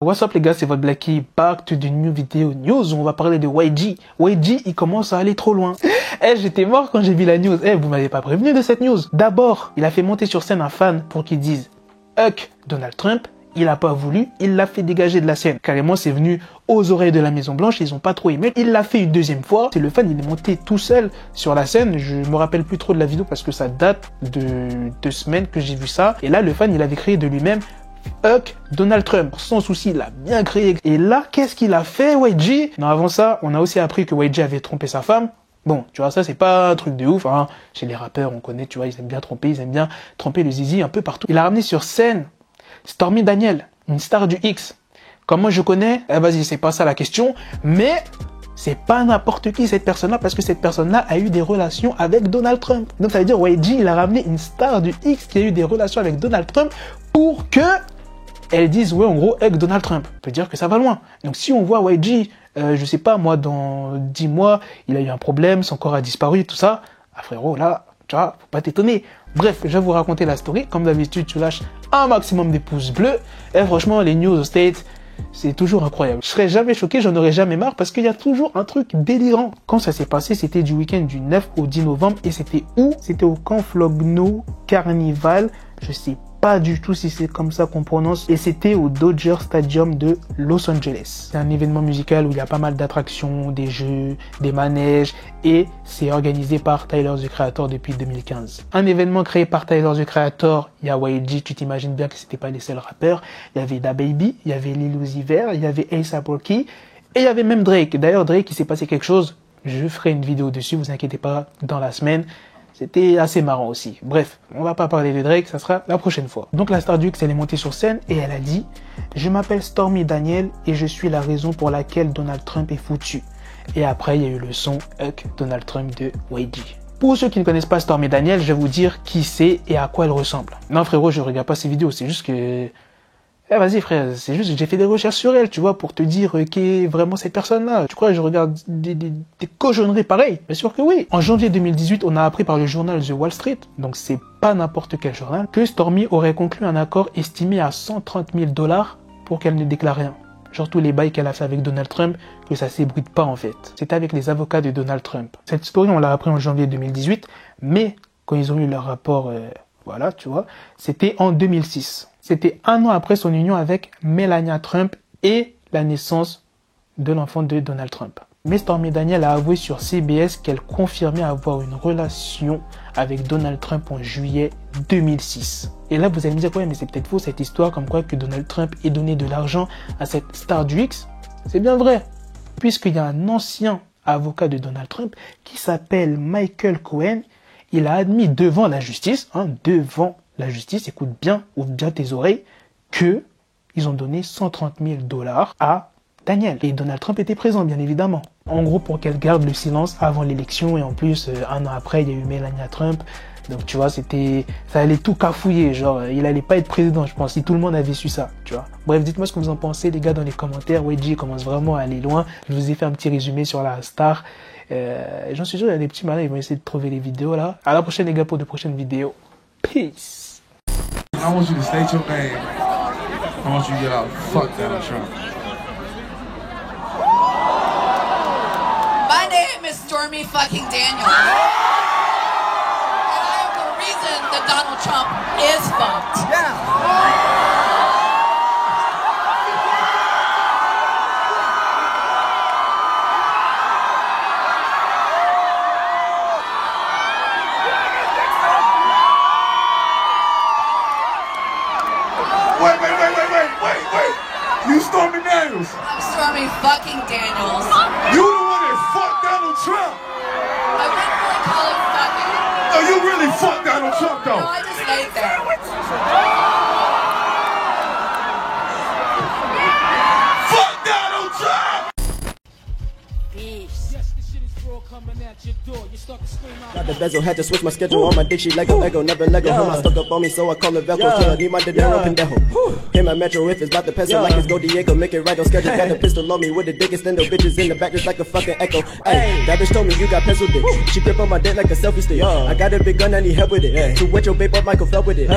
What's up les gars, c'est votre Blacky, back to the new video news. On va parler de YG. YG, il commence à aller trop loin. J'étais mort quand j'ai vu la news. Vous m'avez pas prévenu de cette news. D'abord, il a fait monter sur scène un fan pour qu'il dise « Huck Donald Trump ». Il a pas voulu, il l'a fait dégager de la scène. Carrément, c'est venu aux oreilles de la Maison Blanche, ils ont pas trop aimé. Il l'a fait une deuxième fois. C'est le fan, il est monté tout seul sur la scène. Je me rappelle plus trop de la vidéo parce que ça date de 2 semaines que j'ai vu ça. Et là, le fan, il avait créé de lui-même Huck Donald Trump. Sans souci, il a bien créé. Et là, qu'est-ce qu'il a fait, YG? Non, avant ça, on a aussi appris que YG avait trompé sa femme. Bon, tu vois, ça, c'est pas un truc de ouf, hein. Chez les rappeurs, on connaît, tu vois, ils aiment bien tromper, ils aiment bien tromper le zizi un peu partout. Il a ramené sur scène Stormy Daniels, une star du X. Comment je connais? Vas-y, c'est pas ça la question, mais c'est pas n'importe qui cette personne-là, parce que cette personne-là a eu des relations avec Donald Trump. Donc ça veut dire YG, il a ramené une star du X qui a eu des relations avec Donald Trump pour que elle dise, ouais, en gros, avec Donald Trump. On peut dire que ça va loin. Donc si on voit YG, je sais pas, moi, dans 10 mois, il a eu un problème, son corps a disparu, tout ça, ah frérot, là, tu vois, faut pas t'étonner. Bref, je vais vous raconter la story. Comme d'habitude, tu lâches un maximum de pouces bleus. Et franchement, les news aux States, c'est toujours incroyable. Je serais jamais choqué, j'en aurais jamais marre parce qu'il y a toujours un truc délirant. Quand ça s'est passé, c'était du week-end du 9 au 10 novembre. Et c'était où? C'était au Camp Flogno Carnival. Je sais pas du tout si c'est comme ça qu'on prononce. Et c'était au Dodger Stadium de Los Angeles. C'est un événement musical où il y a pas mal d'attractions, des jeux, des manèges. Et c'est organisé par Tyler, the Creator depuis 2015. Un événement créé par Tyler, the Creator. Il y a YG, tu t'imagines bien que c'était pas les seuls rappeurs. Il y avait DaBaby, il y avait Lil Uzi Vert, il y avait A$AP Rocky. Et il y avait même Drake. D'ailleurs, Drake, il s'est passé quelque chose. Je ferai une vidéo dessus, vous inquiétez pas, dans la semaine. C'était assez marrant aussi. Bref, on va pas parler de Drake, ça sera la prochaine fois. Donc la star du X, elle est montée sur scène et elle a dit « Je m'appelle Stormy Daniels et je suis la raison pour laquelle Donald Trump est foutu. » Et après, il y a eu le son Huck Donald Trump de YG. Pour ceux qui ne connaissent pas Stormy Daniels, je vais vous dire qui c'est et à quoi elle ressemble. Non frérot, je regarde pas ses vidéos, c'est juste que... vas-y frère, c'est juste que j'ai fait des recherches sur elle, tu vois, pour te dire qui est vraiment cette personne-là. Tu crois que je regarde des cochonneries pareilles? Bien sûr que oui. En janvier 2018, on a appris par le journal The Wall Street, donc c'est pas n'importe quel journal, que Stormy aurait conclu un accord estimé à 130 000 $ pour qu'elle ne déclare rien. Genre tous les bails qu'elle a fait avec Donald Trump, que ça s'ébruite pas en fait. C'était avec les avocats de Donald Trump. Cette story, on l'a appris en janvier 2018, mais quand ils ont eu leur rapport, voilà, tu vois, c'était en 2006. C'était 1 an après son union avec Melania Trump et la naissance de l'enfant de Donald Trump. Mais Stormy Daniels a avoué sur CBS qu'elle confirmait avoir une relation avec Donald Trump en juillet 2006. Et là, vous allez me dire, ouais, mais c'est peut-être faux cette histoire comme quoi que Donald Trump ait donné de l'argent à cette star du X. C'est bien vrai, puisqu'il y a un ancien avocat de Donald Trump qui s'appelle Michael Cohen. Il a admis devant la justice, devant la justice, écoute bien, ouvre bien tes oreilles, que ils ont donné 130 000 $ à Daniel. Et Donald Trump était présent, bien évidemment. En gros, pour qu'elle garde le silence avant l'élection. Et en plus, 1 an après, il y a eu Melania Trump. Donc, tu vois, ça allait tout cafouiller. Genre, il allait pas être président, je pense, si tout le monde avait su ça, tu vois. Bref, dites-moi ce que vous en pensez, les gars, dans les commentaires. YG commence vraiment à aller loin. Je vous ai fait un petit résumé sur la star. J'en suis sûr, il y a des petits malins, ils vont essayer de trouver les vidéos, là. À la prochaine, les gars, pour de prochaines vidéos. Peace. I want you to state your name. I want you to get out. Fuck Donald Trump. My name is Stormy fucking Daniels. And I am the reason that Donald Trump is fucked. Yeah. Wait. You Stormy Daniels. I'm Stormy fucking Daniels. You the one that fucked Donald Trump. I wouldn't really call him fucking. No, you really fucked Donald Trump though. No, I just laid there. Fuck Donald Trump! Peace. Got the bezel, had to switch my schedule on my dick, she Lego, never Lego. Him, I stuck up on me, so I call it Velcro. Tell her, need my dinero pendejo. Hit my metro if it's about the peso, like it's Go Diego, make it right on schedule. Got the pistol on me with the dick, extendo bitches in the back, just like a fucking echo. Hey, that bitch told me you got pencil dick. She grip on my dick like a selfie stick. I got a big gun, I need help with it. To wet your babe up, Michael fell with it.